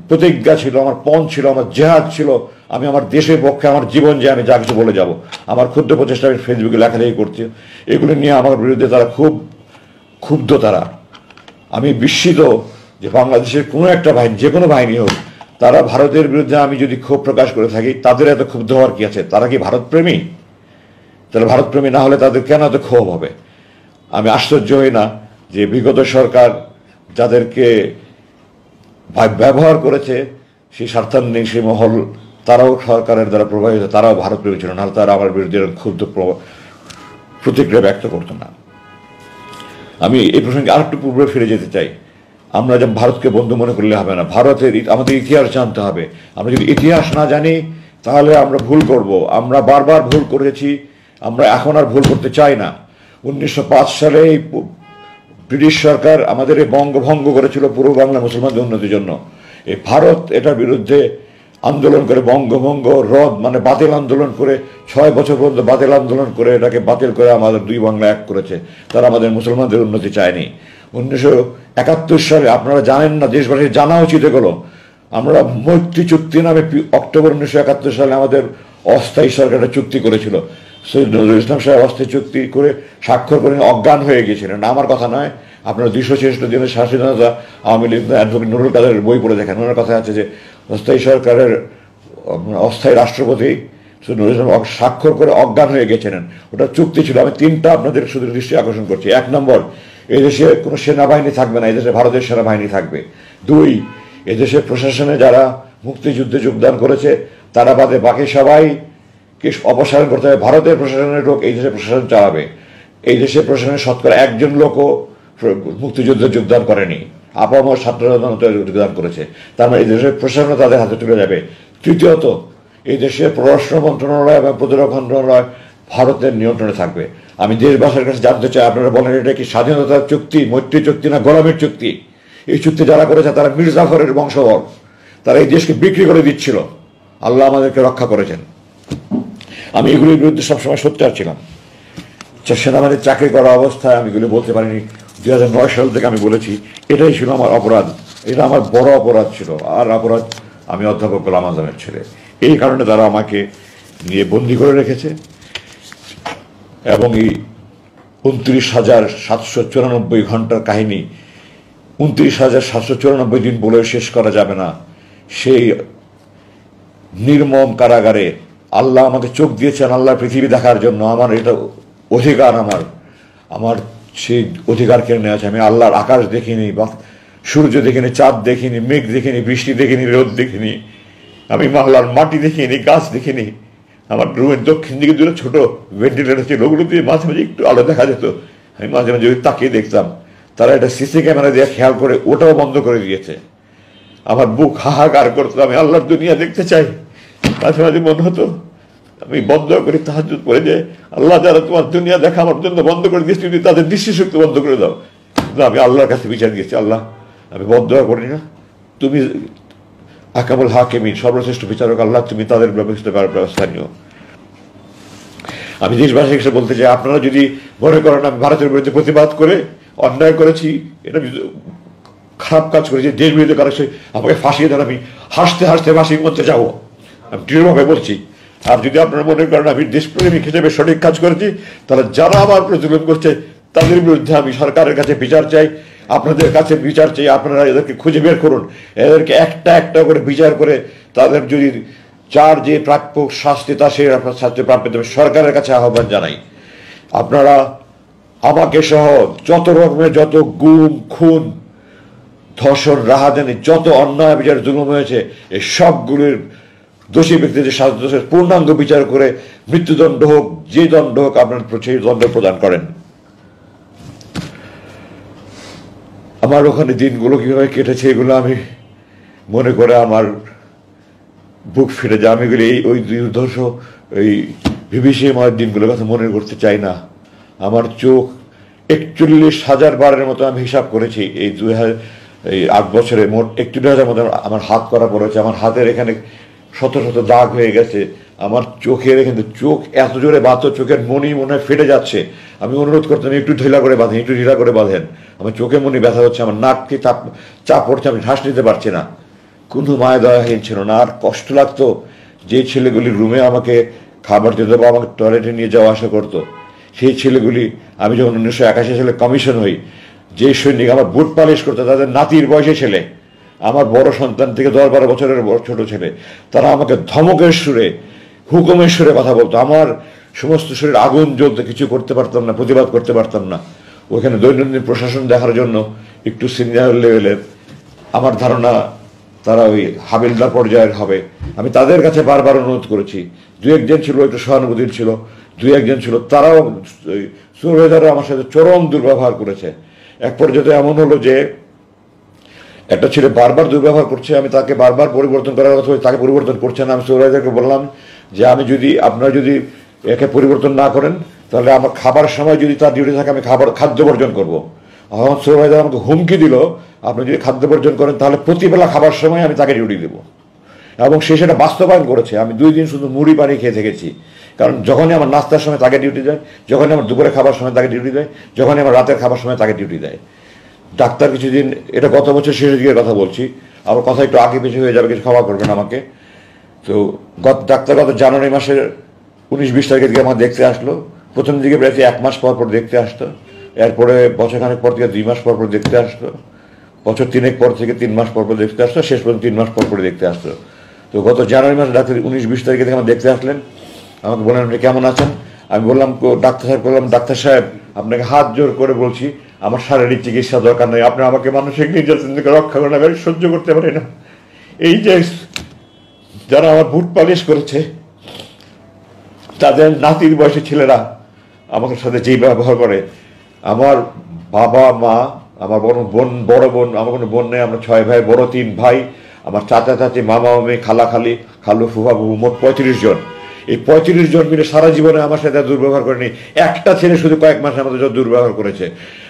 প্রতিজ্ঞা ছিল, আমার পণ ছিল, আমার জেহাদ ছিল, আমি আমার দেশের পক্ষে আমার জীবন যে আমি যা কিছু বলে যাব। আমার ক্ষুদ্র প্রচেষ্টা আমি ফেসবুকে লেখালেখি করছি, এগুলো নিয়ে আমার বিরুদ্ধে তারা খুব ক্ষুব্ধ। আমি বিস্মিত যে বাংলাদেশের কোনো একটা বাহিনী, যে কোনো বাহিনী হোক, তারা ভারতের বিরুদ্ধে আমি যদি ক্ষোভ প্রকাশ করে থাকি, তাদের এত ক্ষুব্ধ হওয়ার কি আছে? তারা কি ভারতপ্রেমী? তাহলে ভারতপ্রেমী না হলে তাদের কেন এত ক্ষোভ হবে? আমি আশ্চর্য হই না যে বিগত সরকার যাদেরকে ব্যবহার করেছে, সেই স্বার্থান্বেষী সেই মহল, তারাও সরকারের দ্বারা প্রভাবিত, তারাও ভারতপ্রেমী ছিল না, তারা আমার বিরুদ্ধে ক্ষুব্ধ প্রতিক্রিয়া ব্যক্ত করতো না। আমি এই প্রসঙ্গে আরেকটু পূর্বে ফিরে যেতে চাই। আমরা যেমন ভারতকে বন্ধু মনে করলে হবে না, আমাদের ইতিহাস জানতে হবে। আমরা যদি ইতিহাস না জানি তাহলে আমরা ভুল করব। আমরা বারবার ভুল করেছি, আমরা এখন আর ভুল করতে চাই না। 1905 সালে এই ব্রিটিশ সরকার আমাদের এই বঙ্গভঙ্গ করেছিল পূর্ব বাংলা মুসলমানদের উন্নতির জন্য। এই ভারত এটার বিরুদ্ধে আন্দোলন করে, বঙ্গভঙ্গ রদ মানে বাতিল আন্দোলন করে, 6 বছর পর্যন্ত বাতিল আন্দোলন করে এটাকে বাতিল করে আমাদের দুই বাংলা এক করেছে। তারা আমাদের মুসলমানদের উন্নতি চায়নি। 1971 সালে, আপনারা জানেন না, দেশবাসীর জানা উচিত এগুলো, আমরা মৈত্রী চুক্তি নামে অক্টোবর 1971 সালে আমাদের অস্থায়ী সরকার একটা চুক্তি করেছিল। সৈয়দ নজরুল ইসলাম সাহেব অস্থায়ী চুক্তি করে স্বাক্ষর করে অজ্ঞান হয়ে গিয়েছিলেন। আমার কথা নয়, আপনারা 266 দিনের স্বাধীনতা আওয়ামী লীগ অ্যাডভোকেট নুরুল কাদেরের বই পড়ে দেখেন। ওনার কথা আছে যে অস্থায়ী সরকারের অস্থায়ী রাষ্ট্রপতি সৈয়দ নজরুল ইসলাম স্বাক্ষর করে অজ্ঞান হয়ে গেছিলেন। ওটা চুক্তি ছিল। আমি 3টা আপনাদের শুধু দৃষ্টি আকর্ষণ করছি। 1 নম্বর, এদেশে কোনো সেনাবাহিনী থাকবে না, এদেশে ভারতের সেনাবাহিনী থাকবে। 2, এদেশের প্রশাসনে যারা মুক্তিযুদ্ধে যোগদান করেছে তারা বাদে বাকি সবাইকে অপসারণ করতে হবে। ভারতের প্রশাসনের লোক এই দেশে প্রশাসন চালাবে। এই দেশের প্রশাসনের শতকরা 1জন লোকও মুক্তিযুদ্ধে যোগদান করেনি, আপামর ছাত্ররা যোগদান করেছে। তার মানে এই দেশের প্রশাসন তাদের হাতে তুলে যাবে। তৃতীয়ত, এই দেশের পররাষ্ট্র মন্ত্রণালয় এবং প্রতিরক্ষা মন্ত্রণালয় ভারতের নিয়ন্ত্রণে থাকবে। আমি দেশবাসীর কাছে জানতে চাই, আপনারা বলেন এটা কি স্বাধীনতার চুক্তি, মৈত্রী চুক্তি না গোলামীর চুক্তি? এই চুক্তি যারা করেছে তারা মির্জাফরের বংশধর, তারা এই দেশকে বিক্রি করে দিচ্ছিল। আল্লাহ আমাদেরকে রক্ষা করেছেন। আমি এগুলির বিরুদ্ধে সবসময় সোচ্চার ছিলাম। সেনাবাহিনীর চাকরি করা অবস্থায় আমি এগুলি বলতে পারিনি। 2009 সাল থেকে আমি বলেছি। এটাই ছিল আমার অপরাধ, এটা আমার বড় অপরাধ ছিল। আর অপরাধ, আমি অধ্যাপক গোলাম আযমের ছেলে। এই কারণে তারা আমাকে নিয়ে বন্দি করে রেখেছে এবং এই 29,794 ঘন্টার কাহিনী 29,794 দিন বলে শেষ করা যাবে না। সেই নির্মম কারাগারে আল্লাহ আমাকে চোখ দিয়েছেন আল্লাহ পৃথিবী দেখার জন্য। আমার এটা অধিকার, আমার সেই অধিকার কেড়ে নেওয়া আছে। আমি আল্লাহর আকাশ দেখিনি, বা সূর্য দেখিনি, চাঁদ দেখিনি, মেঘ দেখিনি, বৃষ্টি দেখিনি, রোদ দেখিনি, আমি আল্লাহর মাটি দেখিনি, গাছ দেখিনি। আমার রুমের দক্ষিণ দিকে দুটো ছোট ভেন্টিলেটর ছিল, ওগুলো দিয়ে মাঝে মাঝে একটু আলো দেখা যেত। আমি মাঝে মাঝে তাকিয়ে দেখতাম। তারা এটা সিসি ক্যামেরা দিয়ে খেয়াল করে ওটাও বন্ধ করে দিয়েছে। আমার বুক হাহাকার করতো, আমি আল্লাহর দুনিয়া দেখতে চাই। মাঝে মাঝে মনে হতো আমি বন্ধ করে তাহাজ্জুদ পড়ে যে আল্লাহ, যারা তোমার দুনিয়া দেখা আমার জন্য বন্ধ করে দিয়েছে, তুমি তাদের দৃষ্টিশক্তি বন্ধ করে দাও। কিন্তু আমি আল্লাহর কাছে বিচার দিয়েছি, আল্লাহ আমি বন্ধ করি না, তুমি আকামুল হাকিমিন, সর্বশ্রেষ্ঠ বিচারক আল্লাহ, তুমি তাদের ব্যবস্থা নিও। আমি দেশবাসীর কাছে বলতে চাই, আপনারা যদি মনে করেন আমি ভারতের বিরুদ্ধে প্রতিবাদ করে অন্যায় করেছি, এটা খারাপ কাজ করেছি, দেশ বিরুদ্ধে কারো আমাকে ফাঁসিয়ে দেন, আমি হাসতে হাসতে ফাঁসির মধ্যে যাবো, আমি দৃঢ়ভাবে বলছি। আর যদি আপনারা মনে করেন আমি দেশপ্রেমিক হিসেবে সঠিক কাজ করেছি, তাহলে যারা আমার উপরে জুলুম করছে তাদের বিরুদ্ধে আমি সরকারের কাছে বিচার চাই, আপনাদের কাছে বিচার চাই। আপনারা এদেরকে খুঁজে বের করুন, এদেরকে একটা একটা করে বিচার করে তাদের যদি যার যে প্রাপ্য শাস্তি তা সে শাস্তি প্রাপ্য দেবে। সরকারের কাছে আহ্বান জানাই, আপনারা আমাকে সহ যত রকমের যত গুম খুন ধর্ষণ রাহাজানি যত অন্যায় বিচার জুলুম হয়েছে, এই সবগুলির দোষী ব্যক্তিদের শাস্তি পূর্ণাঙ্গ বিচার করে মৃত্যুদণ্ড হোক, যে দণ্ড হোক, আপনার সেই দণ্ড প্রদান করেন। আমার ওখানে দিনগুলো কিভাবে কেটেছে এগুলো আমি মনে করে আমার বুক ফিরে যায়। আমি এগুলি ওই দুর্ধর্ষ ওই বিভীষিকাময় দিনগুলোর কথা মনে করতে চাই না। আমার চোখ 41,000 বারের মতো আমি হিসাব করেছি এই 8 বছরে, মোট 41,000 মতো আমার হাত করা পড়েছে। আমার হাতের এখানে শত শত দাগ হয়ে গেছে। আমার চোখের এখানে চোখ এত জোরে বাঁধতো, চোখের মনি মনে হয় ফেটে যাচ্ছে। আমি অনুরোধ করতাম একটু ঢিলা করে বাঁধেন, একটু ঢিলা করে বাঁধেন। আমার চোখে মনি ব্যথা হচ্ছে, আমার নাককে চাপ পড়ছে, আমি শ্বাস নিতে পারছি না। কোনো মায়া দয়াহীন ছিল না। আর কষ্ট লাগতো যে ছেলেগুলি রুমে আমাকে খাবার দিতে বা আমাকে টয়লেটে নিয়ে যাওয়া আসা করতো, সেই ছেলেগুলি আমি যখন 1981 সালে কমিশন হই, যে সৈনিক আমার বুট পালিশ করতো তাদের নাতির বয়সে ছেলে, আমার বড় সন্তান থেকে 10-12 বছরের ছোট ছেলে, তারা আমাকে ধমকের সুরে হুকুমের সুরে কথা বলতো। আমার সমস্ত শরীর আগুন জ্বলতে, কিছু করতে পারতাম না, প্রতিবাদ করতে পারতাম না। ওখানে দৈনন্দিন প্রশাসন দেখার জন্য একটু সিনিয়র লেভেলের, আমার ধারণা তারা ওই হাবিলদার পর্যায়ের হবে। আমি তাদের কাছে বারবার অনুরোধ করেছি। 2-1 জন ছিল একটু সহানুভূতির ছিল, 2-1 জন ছিল, তারাও সুরভেদারও আমার সাথে চরম দুর্ব্যবহার করেছে। এক পর্যায়ে এমন হলো যে একটা ছেলে বারবার দুর্ব্যবহার করছে, আমি তাকে বারবার পরিবর্তন করার কথা, তাকে পরিবর্তন করছে না। আমি সুরভেদারকে বললাম যে আপনারা যদি একে পরিবর্তন না করেন তাহলে আমার খাবার সময় যদি তার ডিউটি থাকে আমি খাদ্য বর্জন করবো। আমার সুরভেদার আমাকে হুমকি দিল, আপনি যদি খাদ্য বর্জন করেন তাহলে প্রতিবেলা খাবার সময় আমি তাকে ডিউটি দেবো। এবং সে সেটা বাস্তবায়ন করেছে। আমি 2 দিন শুধু মুড়ি পানি খেয়ে থেকেছি, কারণ যখনই আমার নাস্তার সময় তাকে ডিউটি দেয়, যখনই আমার দুপুরে খাবার সময় তাকে ডিউটি দেয়, যখনই আমার রাতের খাবার সময় তাকে ডিউটি দেয়। ডাক্তার কিছুদিন, এটা গত বছর শেষের দিকে কথা বলছি, আমার কথা একটু আগে পিছিয়ে হয়ে যাবে, কিছু ক্ষমা করবেন আমাকে। তো ডাক্তার গত জানুয়ারি মাসের 19-20 তারিখের দিকে আমার দেখতে আসলো। প্রথম দিকে প্রায় 1 মাস পর পর দেখতে আসতো, এরপরে বছরখানেক পর থেকে 2 মাস পর পর দেখতে আসতো, বছর 3 পর থেকে 3 মাস পর পর দেখতে আসতো, শেষ পর্যন্ত 3 মাস পর পর দেখতে আসতো। তো গত জানুয়ারি মাসে ডাক্তার 19-20 তারিখে থেকে আমার দেখতে আসলেন, আমাকে বললেন আপনি কেমন আছেন। আমি বললাম ডাক্তার সাহেব, বললাম ডাক্তার সাহেব আপনাকে হাত জোর করে বলছি আমার শারীরিক চিকিৎসা দরকার নেই, আপনি আমাকে মানসিক নির্যাতন থেকে রক্ষা করেন, আমি সহ্য করতে পারি না। এই যে যারা আমার বুট পালিশ করেছে, তাদের নাতির বয়সী ছেলেরা আমার সাথে যেই ব্যবহার করে, আমার বাবা মা, আমার বড় বোন, আমার কোনো বোন নেই, আমরা 6 ভাই, বড় 3 ভাই, আমার চাচা চাচি, মামা মামি, খালা খালি, খালু ফুফা বুবু, মোট 35 জন। এই 35 জন মিলে সারা জীবনে আমার সাথে দুর্ব্যবহার করেনি। একটা ছেলে শুধু কয়েক মাসে আমাদের সাথে দুর্ব্যবহার করেছে।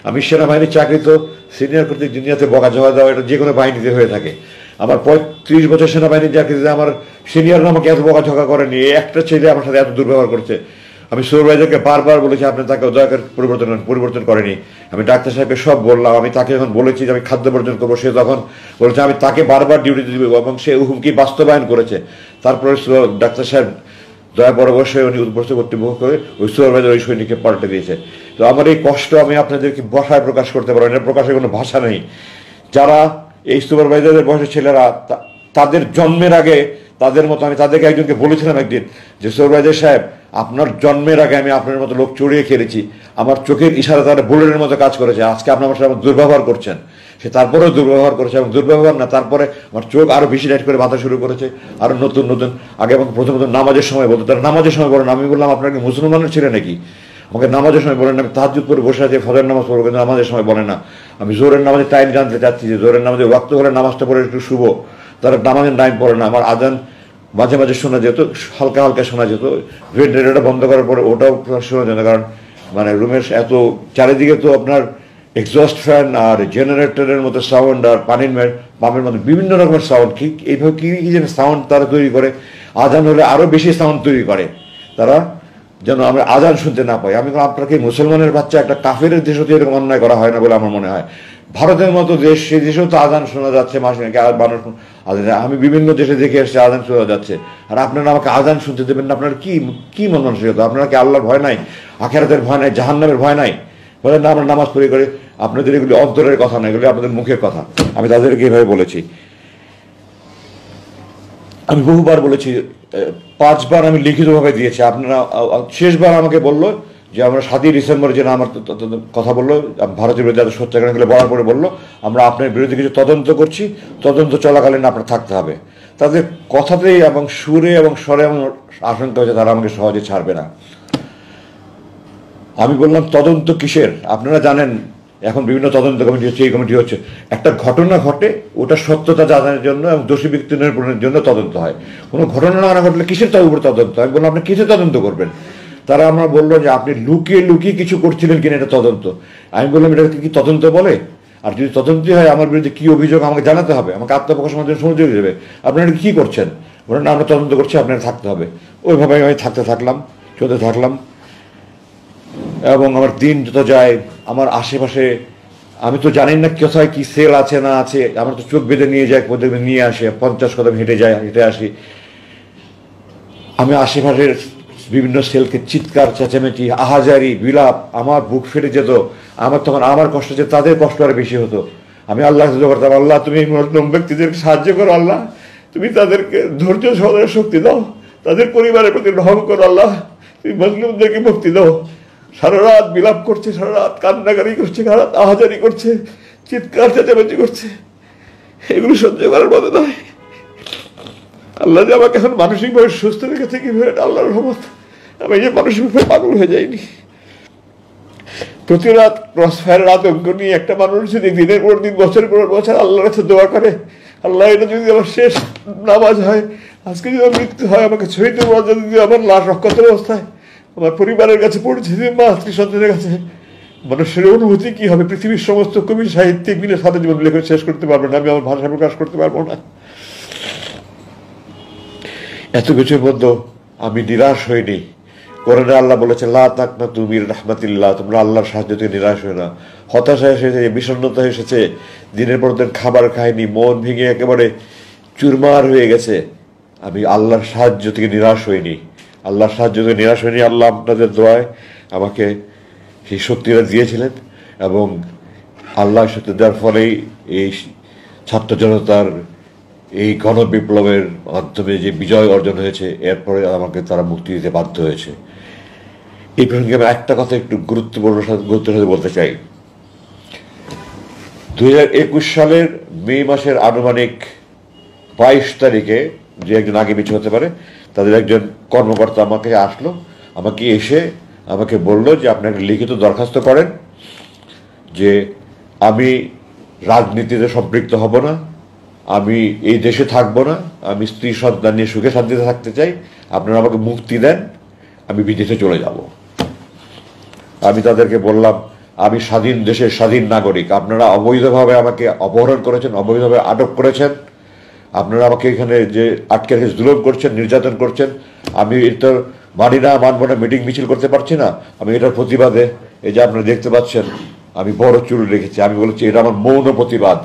আমি সেনাবাহিনীর চাকরি, তো সিনিয়র কর্তৃক দুনিয়াতে বকাঝকা দেওয়া, এটা যে কোনো বাহিনীতে হয়ে থাকে। আমার 35 বছর সেনাবাহিনীর চাকরিতে আমার সিনিয়ররা আমাকে এত বকাঝকা করেনি, একটা ছেলে আমার সাথে এত দুর্ব্যবহার করছে। আমি সুপারভাইজারকে বারবার বলেছি আপনি তাকে দয়া করে পরিবর্তন করেনি। আমি ডাক্তার সাহেবকে সব বললাম, আমি তাকে যখন বলেছি যে আমি খাদ্য বর্জন করবো, সে তখন বলেছে আমি তাকে বারবার ডিউটি দিব, এবং সে হুমকি বাস্তবায়ন করেছে। তারপরে ডাক্তার সাহেব দয়া পরামর্শে উনি উদ্বস্ত কর্তৃপক্ষ করে ওই সুপারভাইজার ওই সৈনিককে পাল্টে দিয়েছে। তো আমার এই কষ্ট আমি আপনাদেরকে ভাষায় প্রকাশ করতে পারবো না, প্রকাশের কোনো ভাষা নেই। যারা এই সুপারভাইজারের বয়সের ছেলেরা, তাদের জন্মের আগে তাদের মতো, আমি তাদেরকে একজনকে বলেছিলাম একদিন যে সুপারভাইজার সাহেব আপনার জন্মের আগে আমি আপনার মতো লোক চড়িয়ে খেলেছি, আমার চোখের ইশারা তারা বুলেটের মতো কাজ করেছে, আজকে আপনি আমার সাথে দুর্ব্যবহার করছেন। সে তারপরেও দুর্ব্যবহার করেছে, এবং দুর্ব্যবহার না, তারপরে আমার চোখ আরো বেশি লাইট করে বাঁধা শুরু করেছে, আরো নতুন নতুন। আগে আমাকে প্রথমত নামাজের সময় বলতো, তারা নামাজের সময় বলেন, আমি বললাম আপনার কি মুসলমানের ছেলে নাকি, আমাকে নামাজের সময় বলেন। আমি তাহাজ্জুদ পড়ে বসে আছি, ফজর নামাজ পড়বো, কিন্তু নামাজের সময় বলে না। আমি জোরের নামাজের টাইম জানতে চাচ্ছি, যে জোরের নামাজে ওয়াক্ত হলে নামাজটা পড়ে একটু শুভ, তারা নামাজের টাইম পড়ে না। আমার আজান মাঝে মাঝে শোনা যেত, হালকা হালকা শোনা যেত, ভেন্টিলেটরটা বন্ধ করার পরে ওটাও শোনা যেত, কারণ মানে রুমের এত চারিদিকে তো আপনার এক্সস্ট ফ্যান আর জেনারেটরের মতো সাউন্ড, আর পাম্পের মতো বিভিন্ন রকমের সাউন্ড, ঠিক এইভাবে কি যেন সাউন্ড তারা তৈরি করে, আজান হলে আরও বেশি সাউন্ড তৈরি করে তারা, যেন আমরা আজান শুনতে না পাই। আমি আপনাকে মুসলমানের বাচ্চা, একটা কাফের দেশও তো এরকম অন্যায় করা হয় না বলে আমার মনে হয়। ভারতের মতো দেশ, সেই দেশেও তো আজান শোনা যাচ্ছে মাসে মানুষ আজান, আমি বিভিন্ন দেশে দেখে এসেছি আজান শোনা যাচ্ছে, আর আপনারা আমাকে আজান শুনতে দেবেন না? আপনার কি মন মানসিকতা? আপনারা কি আল্লাহর ভয় নাই, আখিরাতের ভয় নাই, জাহান্নামের ভয় নাই? বলেন না আমরা নামাজ পড়ি করে, আপনাদের এগুলি অন্তরের কথা না, এগুলি আপনাদের মুখের কথা। আমি তাদেরকে এভাবে বলেছি, আমি বহুবার বলেছি, 5 বার আমি লিখিতভাবে দিয়েছি। আপনারা শেষবার আমাকে বললো যে আমরা 7ই ডিসেম্বর যেন আমার কথা বললো, ভারতের বিরুদ্ধে এত সত্যাগ্রহগুলো বলার পরে বললো আমরা আপনার বিরুদ্ধে কিছু তদন্ত করছি, তদন্ত চলাকালীন আপনার থাকতে হবে। তাদের কথাতেই এবং সুরে এবং স্বরে এবং আশঙ্কা হয়েছে তারা আমাকে সহজে ছাড়বে না। আমি বললাম তদন্ত কিসের? আপনারা জানেন এখন বিভিন্ন তদন্ত কমিটি হচ্ছে, এই কমিটি হচ্ছে, একটা ঘটনা ঘটে ওটা সত্যতা জানার জন্য এবং দোষী ব্যক্তি নিরূপণের জন্য তদন্ত হয়। কোনো ঘটনা না ঘটলে কিসের তার উপর তদন্ত? আমি বললাম আপনি কিসের তদন্ত করবেন? তারা আমরা বললো যে আপনি লুকিয়ে লুকিয়ে কিছু করছিলেন কিনা এটা তদন্ত। আমি বললাম এটাকে কি তদন্ত বলে? আর যদি তদন্তই হয় আমার বিরুদ্ধে কি অভিযোগ আমাকে জানাতে হবে, আমাকে আত্মপ্রকাশের মাধ্যমে সুযোগ দেবে। আপনারা কি করছেন? বলেন না আমরা তদন্ত করছি, আপনারা থাকতে হবে। ওইভাবে আমি চলতে থাকলাম, এবং আমার দিন যত যায় আমার আশেপাশে আমি তো জানি না কোথায় কি সেল আছে না আছে, আমার তো চোখ বেঁধে নিয়ে যায়, নিয়ে আসে, 50 কদম হেঁটে আসি। আমি আশেপাশের বিভিন্ন সেলকে চিৎকার চেঁচামেচি আহাজারি বিলাপ, আমার বুক ফেটে যেত। আমার তখন আমার কষ্ট যে তাদের কষ্ট আরো বেশি হতো। আমি আল্লাহ করতাম, আল্লাহ তুমি মজলুম ব্যক্তিদেরকে সাহায্য করো, আল্লাহ তুমি তাদেরকে ধৈর্য সহনের শক্তি দাও, তাদের পরিবারের প্রতি রহম করো, আল্লাহ তুমি মজলুমদেরকে মুক্তি দাও। সারা রাত বিলাপ করছে, সারা রাত কান্নাকারি করছে, সারা রাত আহাজারি করছে, চিৎকার চেঁচামেচি করছে, এগুলো সহ্য করার মতো নয়। আল্লাহ যে আমাকে এখন মানসিকভাবে সুস্থ রেখেছে কিভাবে, আল্লাহর রহমত। আমি যে মানসিকভাবে পাগল হয়ে যাইনি। প্রতি রাত ক্রস ফায়ারের আতঙ্ক নিয়ে একটা মানুষ যদি দিনের পর দিন বছরের পর বছর আল্লাহর কাছে দোয়া করে, আল্লাহ এটা যদি আমার শেষ নামাজ হয়, আজকে যদি আমার মৃত্যু হয়, আমাকে শহীদ মর্যাদা যদি আমার লাশ রক্ষাত অবস্থায় আমার পরিবারের কাছে পড়ছে, মা স্ত্রী সন্তানের কাছে, মানুষের অনুভূতি কি হবে? পৃথিবীর সমস্ত কবি সাহিত্যিক মিলে সারা জীবন লেখা শেষ করতে পারবো না, আমি আমার ভাষা প্রকাশ করতে পারবো না। এত কিছুর মধ্যেও আমি নিরাশ হইনি। কোরআনে আল্লাহ বলেছে, লা তাকনাতু মির রাহমাতিল্লাহ, তোমরা আল্লাহর সাহায্য থেকে নিরাশ হয়ে না। হতাশা এসেছে, বিষণ্ণতা এসেছে, দিনের পর দিন খাবার খায়নি, মন ভেঙে একেবারে চুরমার হয়ে গেছে, আমি আল্লাহর সাহায্য থেকে নিরাশ হইনি। আল্লাহর সাহায্য থেকে নিরাশ হইনি। আল্লাহ আপনাদের দোয়ায় আমাকে সেই শক্তিটা দিয়েছিলেন, এবং আল্লাহ শক্তি দেওয়ার ফলেই এই ছাত্র জনতার এই গণবিপ্লবের মাধ্যমে যে বিজয় অর্জন হয়েছে, এরপরে আমাকে তারা মুক্তি দিতে বাধ্য হয়েছে। এই প্রসঙ্গে আমি একটা কথা একটু গুরুত্বের সাথে বলতে চাই। 2021 সালের মে মাসের আনুমানিক 22 তারিখে, যে একজন আগে পিছু হতে পারে, তাদের একজন কর্মকর্তা আমাকে আসলো, আমাকে এসে আমাকে বলল যে আপনি একটা লিখিত দরখাস্ত করেন যে আমি রাজনীতিতে সম্পৃক্ত হব না, আমি এই দেশে থাকবো না, আমি স্ত্রী সন্তান নিয়ে সুখে শান্তিতে থাকতে চাই, আপনারা আমাকে মুক্তি দেন, আমি বিদেশে চলে যাব। আমি তাদেরকে বললাম, আমি স্বাধীন দেশের স্বাধীন নাগরিক, আপনারা অবৈধভাবে আমাকে অপহরণ করেছেন, অবৈধভাবে আটক করেছেন, আপনারা আমাকে এখানে যে আটকে রেখে জুলুম করছেন, নির্যাতন করছেন, আমি এটা মানি না, মানবো না, মিটিং মিছিল করতে পারছি না। আমি এটার প্রতিবাদে, এই যে আপনারা দেখতে পাচ্ছেন আমি বড় চুল রেখেছি, আমি বলেছি এটা আমার মৌন প্রতিবাদ।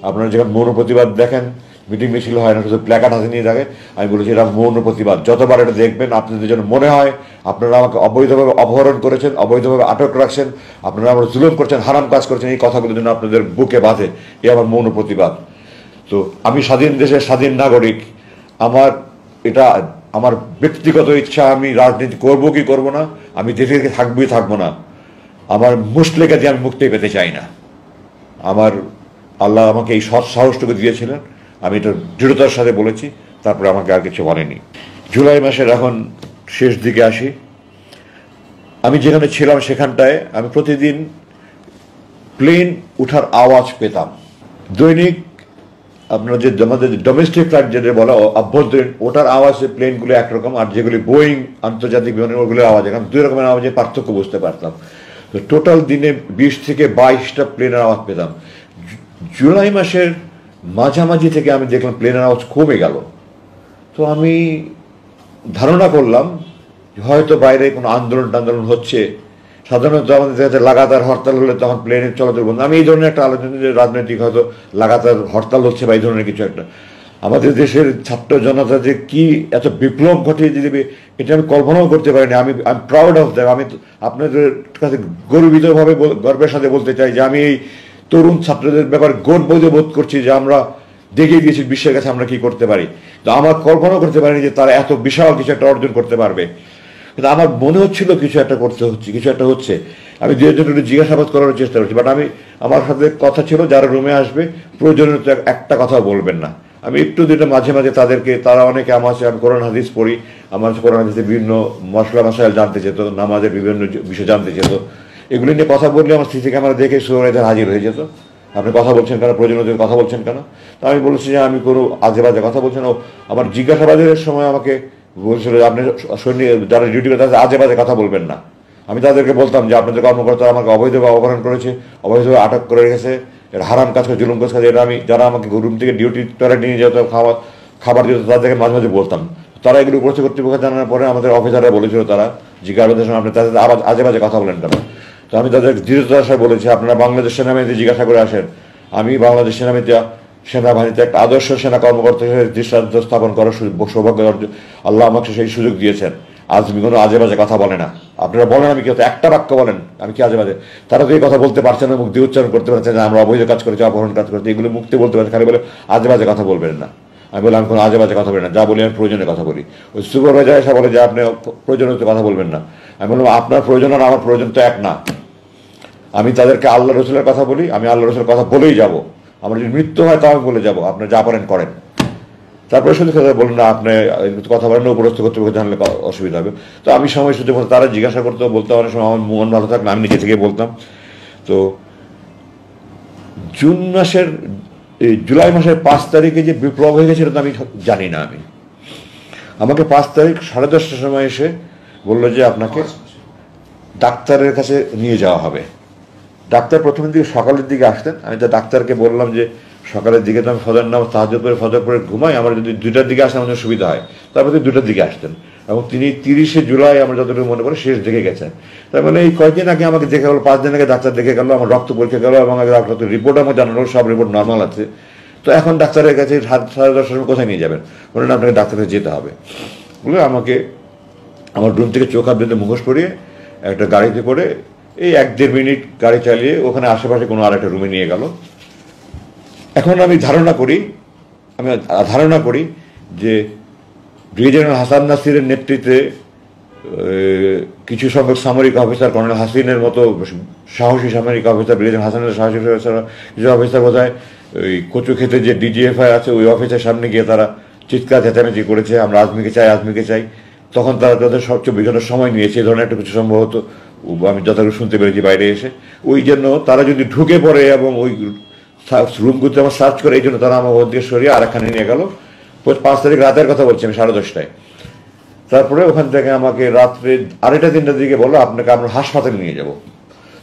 আপনারা যখন মৌন প্রতিবাদ দেখেন, মিটিং মিছিল হয় না, শুধু প্ল্যাকার্ড হাতে নিয়ে থাকে, আমি বলেছি এটা মৌন প্রতিবাদ। যতবার এটা দেখবেন আপনাদের যেন মনে হয় আপনারা আমাকে অবৈধভাবে অপহরণ করেছেন, অবৈধভাবে আটক রাখছেন, আপনারা আমার জুলুম করছেন, হারাম কাজ করছেন, এই কথাগুলো যেন আপনাদের বুকে বাঁধে, এ আমার মৌন প্রতিবাদ। তো আমি স্বাধীন দেশের স্বাধীন নাগরিক, আমার এটা আমার ব্যক্তিগত ইচ্ছা, আমি রাজনীতি করবো কি করবো না, আমি দেশে থাকবোই থাকবো না, আমার মুসলিকা দিয়ে আমি মুক্তি পেতে চাই না। আমার আল্লাহ আমাকে এই সৎ সাহসটুকু দিয়েছিলেন, আমি এটা দৃঢ়তার সাথে বলেছি, তারপরে আমাকে আর কিছু বলেনি। জুলাই মাসের এখন শেষ দিকে আসি। আমি যেখানে ছিলাম সেখানটায় আমি প্রতিদিন প্লেন উঠার আওয়াজ পেতাম। দৈনিক আপনার যে আমাদের ডোমেস্টিক ফ্লাইট যেটা বলা অভ্যন্তরীণ, ওটার আওয়াজে প্লেনগুলো একরকম, আর যেগুলি বোয়িং আন্তর্জাতিক বিমানের ওগুলোর আওয়াজ এখন দুই রকমের আওয়াজে পার্থক্য বুঝতে পারতাম। তো টোটাল দিনে 20 থেকে 22টা প্লেনের আওয়াজ পেতাম। জুলাই মাসের মাঝামাঝি থেকে আমি দেখলাম প্লেনের আওয়াজ কমে গেল। তো আমি ধারণা করলাম হয়তো বাইরে কোনো আন্দোলন হচ্ছে। সাধারণত আমাদের কাছে লাগাতার হরতাল হলে তখন প্লেনের চলাচল বন্ধ। আমি এই ধরনের একটা আলোচনা, যে রাজনৈতিক হয়তো লাগাতার হরতাল হচ্ছে বা এই ধরনের কিছু একটা। আমাদের দেশের ছাত্র জনতা যে কি এত বিপ্লব ঘটিয়ে দিবে, এটা আমি কল্পনাও করতে পারিনি। আমি প্রাউড অফ দ্যাট। আমি আপনাদের কাছে গর্বিতভাবে গর্বের সাথে বলতে চাই যে আমি এই তরুণ ছাত্রদের ব্যাপারে গর্ববোধ করছি যে আমরা দেখিয়ে দিয়েছি বিশ্বের কাছে আমরা কি করতে পারি। তো আমার কল্পনাও করতে পারিনি যে তারা এত বিশাল কিছু একটা অর্জন করতে পারবে। কিন্তু আমার মনে হচ্ছিল কিছু একটা করতে হচ্ছে, কিছু একটা হচ্ছে। আমি দু একজন একটু জিজ্ঞাসাবাদ করার চেষ্টা করছি, বাট আমার সাথে কথা ছিল যারা রুমে আসবে প্রয়োজনীয় একটা কথা বলবেন না। আমি একটু দুটো মাঝে মাঝে তাদেরকে, তারা অনেকে আমার সাথে, আমি কোরআন হাদিস পড়ি, আমার কোরআন হাদিসে বিভিন্ন মশলা মশাইল জানতে চেত, নামাজের বিভিন্ন বিষয় জানতে চেত। এগুলি নিয়ে কথা বললে আমার সিসি ক্যামেরা দেখে সুরাইদের হাজির হয়ে যেত। আপনি কথা বলছেন কেন, প্রয়োজনীয় কথা বলছেন কেন? তো আমি বলেছি যে আমি কোনো আজে বাজে কথা বলছেন। ও আমার জিজ্ঞাসাবাদের সময় আমাকে বলছিল যে আপনি সৈনিক যারা ডিউটি করে তাদের আজে বাজে কথা বলবেন না। আমি তাদেরকে বলতাম যে আপনাদের কর্মকর্তা আমাকে অবৈধভাবে অপহরণ করেছে, অবৈধভাবে আটক করে রেখেছে, এটা হারাম কাজ করে, জুলুম কাজ করে। এটা আমি যারা আমাকে রুম থেকে ডিউটি টয়লেট নিয়ে যেত, খাবার দিত, তাদেরকে মাঝে মাঝে বলতাম। তারা এগুলো উপস্থিত কর্তৃপক্ষ জানানোর পরে আমাদের অফিসাররা বলেছিল, তারা জিজ্ঞাসাবাদের সময় আপনি তাদের আজে বাজে কথা বলেন কেন? তো আমি তাদের দৃঢ়তার সাথে বলেছি আপনারা বাংলাদেশ সেনাবাহিনীতে জিজ্ঞাসা করে আসেন। আমি বাংলাদেশ সেনাবাহিনীতে একটা আদর্শ সেনা কর্মকর্তা হিসেবে দৃষ্টান্ত স্থাপন করার সৌভাগ্য অর্জন আল্লাহ আমাকে সেই সুযোগ দিয়েছেন। আজ আমি কোনো আজে বাজে কথা বলে না। আপনারা বলেন আমি কি একটা বাক্য বলেন আমি কি আজে বাজে? তারা তো এই কথা বলতে পারছে না, মুখ দিয়ে উচ্চারণ করতে পারছে না, আমরা অবৈধ কাজ করেছি, অপহরণ কাজ করেছি, এগুলো মুক্তি বলতে পারছে, খালি বলে আজে বাজে কথা বলবেন না। আমি বললাম আমি কোনো আজে বাজে কথা বলি না, যা বলি আমি প্রয়োজনে কথা বলি। ওই সুপারভাইজার এসে বলে যে আপনি প্রয়োজনীয় কথা বলবেন না। আমি বললাম আপনার প্রয়োজন আর আমার প্রয়োজন তো এক না। আমি তাদেরকে আল্লাহ রসুলের কথা বলি, আমি আল্লাহ রসুলের কথা বলেই যাব। আমার যদি মৃত্যু হয় তাও আমি বলে যাবো, আপনি যা পারেন করেন। তারপরে শুধু কথা বলুন না, আপনি কথা বলেন না, উপরস্থ কর্তৃপক্ষ জানলে অসুবিধা হবে। তো আমি সময় সুযোগ মতো তারা জিজ্ঞাসা করতে বলতে, অনেক সময় আমার মন ভালো থাকলে আমি নিজে থেকে বলতাম। তো জুলাই মাসের 5 তারিখে যে বিপ্লব হয়ে গেছে এটা তো আমি জানি না। আমাকে 5 তারিখ 10:30টার সময় এসে বললো যে আপনাকে ডাক্তারের কাছে নিয়ে যাওয়া হবে। ডাক্তার প্রথমের দিকে সকালের দিকে আসতেন। আমি তো ডাক্তারকে বললাম যে সকালের দিকে তো আমি ফজর নামাজ তাহাজ্জুদ করে ফজর করে ঘুমাই, আমার যদি 2টার দিকে আসলে আমাদের সুবিধা হয়, তারপরে 2টার দিকে আসতেন। এবং তিনি 30শে জুলাই আমার যতটুকু মনে পড়ে শেষ দেখে গেছেন। তার মানে এই কয়েকদিন আগে আমাকে দেখে গেল, 5 দিন আগে ডাক্তার দেখে গেল, আমার রক্ত পরীক্ষা গেল এবং ডাক্তার রিপোর্ট আমার জানালো সব রিপোর্ট নর্মাল আছে। তো এখন ডাক্তারের কাছে 10:30 সময় কোথায় নিয়ে যাবেন? বললেন আপনাকে ডাক্তারের যেতে হবে। বলে আমাকে আমার রুম থেকে চোখ হাত বেঁধে মুখোশ পরিয়ে একটা গাড়িতে করে এই 1-1.5 মিনিট গাড়ি চালিয়ে ওখানে আশেপাশে কোনো আরেকটা রুমে নিয়ে গেল। এখন আমি ধারণা করি যে ব্রিগেডিয়ার হাসান নাসিরের নেতৃত্বে কিছু সংখ্যক সামরিক অফিসার, কর্নেল হাসিনের মতো সাহসী সামরিক অফিসার, ব্রিগেডিয়ার হাসানের সাহসী অফিসার, কিছু অফিসার বোধহয় ওই কচু ক্ষেতে যে ডিজিএফআই আছে ওই অফিসের সামনে গিয়ে তারা চিৎকার চেঁচামেচি করেছে, আমরা আজমিকে চাই, আজমিকে চাই। তখন তারা তাদের সবচেয়ে বিভিন্ন সময় নিয়েছে, এই ধরনের একটা কিছু সম্ভবত আমি যতটুকু শুনতে পেরেছি বাইরে এসে। ওই জন্য তারা যদি ঢুকে পড়ে এবং ওই রুমগুলোতে আমার সার্চ করে, এই জন্য তারা আমার ওর দিকে সরিয়ে আরেকখানে নিয়ে গেল। 5 তারিখ রাতের কথা বলছি আমি, 10:30টায়। তারপরে ওখান থেকে আমাকে রাত্রে 2:30-3টার দিকে বললো আপনাকে আমরা হাসপাতালে নিয়ে যাব।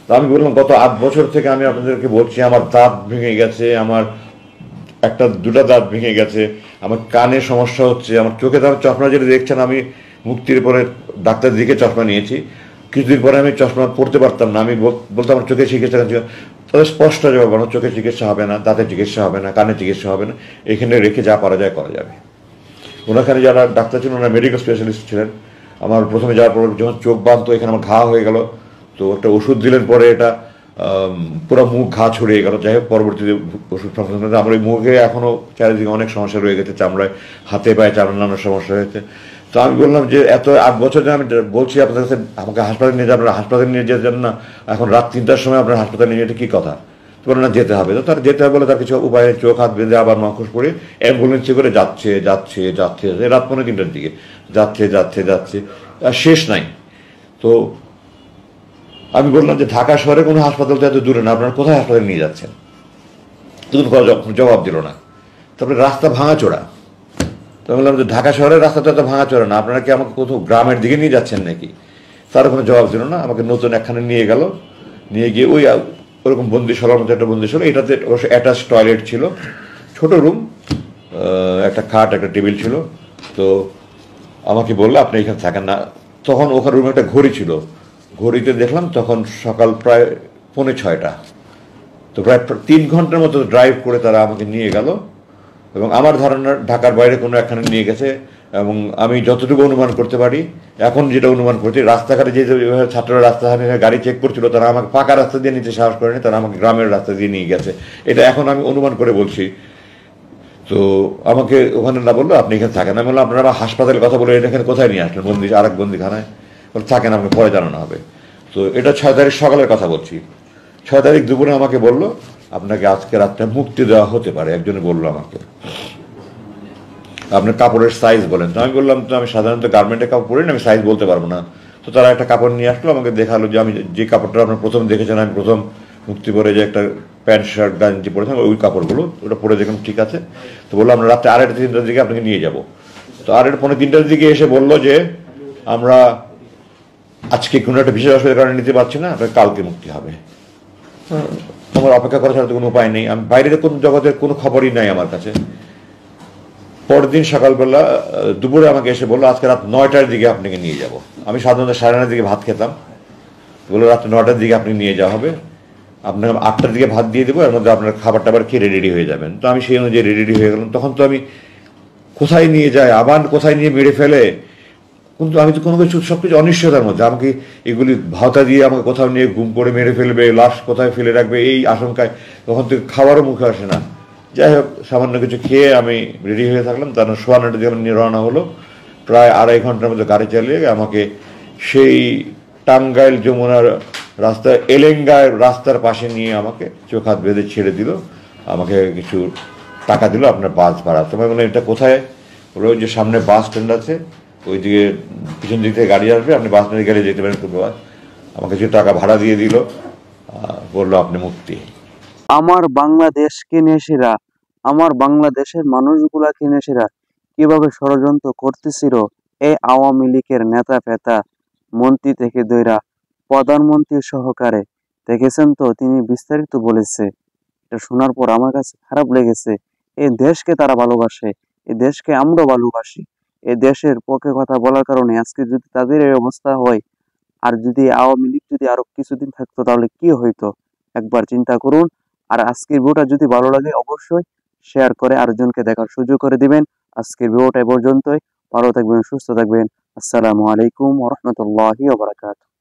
তো আমি বললাম গত 8 বছর থেকে আমি আপনাদেরকে বলছি আমার দাঁত ভেঙে গেছে, আমার 1-2টা দাঁত ভেঙে গেছে, আমার কানে সমস্যা হচ্ছে, আমার চোখে তো চশমা যেটা দেখছেন, আমি মুক্তির পরে ডাক্তার দিকে চশমা নিয়েছি, কিছুদিন পরে আমি চশমা পড়তে পারতাম না। আমি বলতাম আমার চোখে চিকিৎসা, তাদের স্পষ্ট জবাব, আমার চোখে চিকিৎসা হবে না, দাঁতের চিকিৎসা হবে না, কানে চিকিৎসা হবে না, এখানে রেখে যা করা যায় করা যাবে। ওনাখানে যারা ডাক্তার ছিলেন ওনারা মেডিকেল স্পেশালিস্ট ছিলেন। আমার প্রথমে যাওয়ার পর যখন চোখ বাঁধতো এখানে আমার ঘা হয়ে গেল, তো একটা ওষুধ দিলেন, পরে এটা পুরো মুখ ঘা ছড়িয়ে গেল। যাই হোক পরবর্তীতে ওষুধ সংক্রান্ত আমার এই মুখে এখনও চারিদিকে অনেক সমস্যা রয়ে গেছে, চামড়ায়, হাতে পায়ে চামড়া নানার সমস্যা হয়েছে। তো আমি বললাম যে এত 8 বছর ধরে আমি বলছি আপনাদের কাছে আমাকে হাসপাতালে নিয়ে যান, আপনারা হাসপাতালে নিয়ে যেতেন না, এখন রাত 3টার সময় আপনার হাসপাতালে নিয়ে যেতে কী কথা? তো বলে না যেতে হবে। তো তার যেতে হবে বলে তার কিছু উপায়ে চোখ হাত বেঁধে আবার মুখোশ পরে অ্যাম্বুলেন্সে করে যাচ্ছে রাত 2:45-3টার দিকে যাচ্ছে আর শেষ নাই। তো আমি বললাম যে ঢাকা শহরে কোনো হাসপাতাল তো এত দূরে না, আপনারা কোথায় হাসপাতালে নিয়ে যাচ্ছেন? তখন জবাব দিল না। তারপরে রাস্তা ভাঙাচোরা। তো বললাম যে ঢাকা শহরের রাস্তা তো এত ভাঙাচোরা না, আপনারা কি আমাকে কোথাও গ্রামের দিকে নিয়ে যাচ্ছেন নাকি? তার কোনো জবাব দিল না। আমাকে নতুন একখানে নিয়ে গেল, নিয়ে গিয়ে ওরকম বন্দিশালার মতো একটা বন্দিশালা, এটাতে অবশ্য অ্যাটাচ টয়লেট ছিল, ছোট রুম, একটা খাট, একটা টেবিল ছিল। তো আমাকে বললো আপনি এখানে থাকেন না। তখন ওখানে রুমে একটা ঘড়ি ছিল, ঘড়িতে দেখলাম তখন সকাল প্রায় 5:45। তো প্রায় 3 ঘন্টার মতো ড্রাইভ করে তারা আমাকে নিয়ে গেল এবং আমার ধারণা ঢাকার বাইরে কোনো একখানে নিয়ে গেছে। এবং আমি যতটুকু অনুমান করতে পারি, এখন যেটা অনুমান করছি, রাস্তাঘাটে যে ছাত্ররা রাস্তাঘাটে গাড়ি চেক করছিল তারা আমাকে পাকা রাস্তা দিয়ে নিতে সাহস করেনি, তারা আমাকে গ্রামের রাস্তা দিয়ে নিয়ে গেছে, এটা এখন আমি অনুমান করে বলছি। তো আমাকে ওখানে না বললো আপনি এখানে থাকেন। আমি বললাম আপনারা হাসপাতালের কথা বলে এখানে কোথায় নিয়ে আসলেন? আরেক বন্দিখানায়। বলে থাকেন, আমাকে পরে জানানো হবে। তো এটা 6 তারিখ সকালের কথা বলছি। 6 তারিখ দুপুরে আমাকে বললো আপনাকে আজকে রাতটা মুক্তি দেওয়া হতে পারে। একজনে বললো আমাকে আপনার কাপড়ের সাইজ বলেন। তো আমি বললাম তো আমি সাধারণত গার্মেন্টের কাপড় পরি না, আমি সাইজ বলতে পারবো না। তো তারা একটা কাপড় নিয়ে আসলো, আমাকে দেখালো যে আমি যে কাপড়টা আপনার প্রথম দেখেছেন, আমি প্রথম মুক্তি পরে যে একটা প্যান্ট শার্ট গাঞ্জি পরেছিলাম ওই কাপড়গুলো, ওটা পরে দেখলাম ঠিক আছে। তো বললো আমরা রাত্রে 2:30-3টার দিকে আপনাকে নিয়ে যাব। তো 2:30-3টার দিকে এসে বললো যে আমরা আজকে কোনো একটা বিশেষ অসুবিধার কারণে নিতে পারছি না, আপনার কালকে মুক্তি হবে। আমার অপেক্ষা করা ছাড়া তো কোনো উপায় নেই, আমি বাইরের কোনো জগতের কোনো খবরই নাই আমার কাছে। পরের দিন সকালবেলা দুপুরে আমাকে এসে বললো আজকে রাত 9টার দিকে আপনাকে নিয়ে যাব। আমি সাধারণত 9:30 দিকে ভাত খেতাম, বললো রাত 9টার দিকে আপনি নিয়ে যাওয়া হবে, আপনাকে 8টার দিকে ভাত দিয়ে দেবো, এর মধ্যে আপনার খাবার টাবার খেয়ে রেডি হয়ে যাবেন। তো আমি সেই অনুযায়ী রেডি হয়ে গেলাম। তখন তো আমি কোথায় নিয়ে যায়, আবার কোথায় নিয়ে মেরে ফেলে, কিন্তু আমি তো কোনো কিছু সব কিছু অনিশ্চয়তার মধ্যে। আমাকে এগুলি ভাওতা দিয়ে আমাকে কোথাও নিয়ে গুম করে মেরে ফেলবে, লাশ কোথায় ফেলে রাখবে, এই আশঙ্কায় তখন থেকে খাবারও মুখে আসে না। যাই হোক সামান্য কিছু খেয়ে আমি রেডি হয়ে থাকলাম। তারপর 9:15 দিকে নিয়ে রওনা হলো। প্রায় 2.5 ঘন্টার মধ্যে গাড়ি চালিয়ে আমাকে সেই টাঙ্গাইল যমুনার রাস্তা এলেঙ্গায় রাস্তার পাশে নিয়ে আমাকে চোখ হাত বেঁধে ছেড়ে দিল, আমাকে কিছু টাকা দিল আপনার বাস ভাড়া। তোমায় বললাম এটা কোথায়? বললো ওই যে সামনে বাস স্ট্যান্ড আছে, ওইদিকে পিছন দিক থেকে গাড়ি আসবে, আপনি বাস স্ট্যান্ডে গেলে যেতে পারেন। আমাকে কিছু টাকা ভাড়া দিয়ে দিল, বললো আপনি মুক্তি। আমার বাংলাদেশকে নেশিরা, আমার বাংলাদেশের মানুষগুলাকে নেশিরা কিভাবে ষড়যন্ত্র করতেছিল এই আওয়ামী লীগের নেতা ফেতা, মন্ত্রী থেকে দইরা প্রধানমন্ত্রী সহকারে, দেখেছেন তো তিনি বিস্তারিত বলেছে। এটা শোনার পর আমার কাছে খারাপ লেগেছে। এই দেশকে তারা ভালোবাসে, এই দেশকে আমরাও ভালোবাসি। এই দেশের পক্ষে কথা বলার কারণে আজকে যদি তাদের এই অবস্থা হয়, আর যদি আওয়ামী লীগ যদি আরো কিছুদিন থাকতো তাহলে কি হইতো? একবার চিন্তা করুন। আর আজকের ভিডিওটা যদি ভালো লাগে অবশ্যই শেয়ার করে আরেকজনকে দেখার সুযোগ করে দিবেন। আজকের ভিডিওটা এ পর্যন্তই। ভালো থাকবেন, সুস্থ থাকবেন। আসসালামু আলাইকুম ওয়া রাহমাতুল্লাহি ওয়া বারাকাতুহু।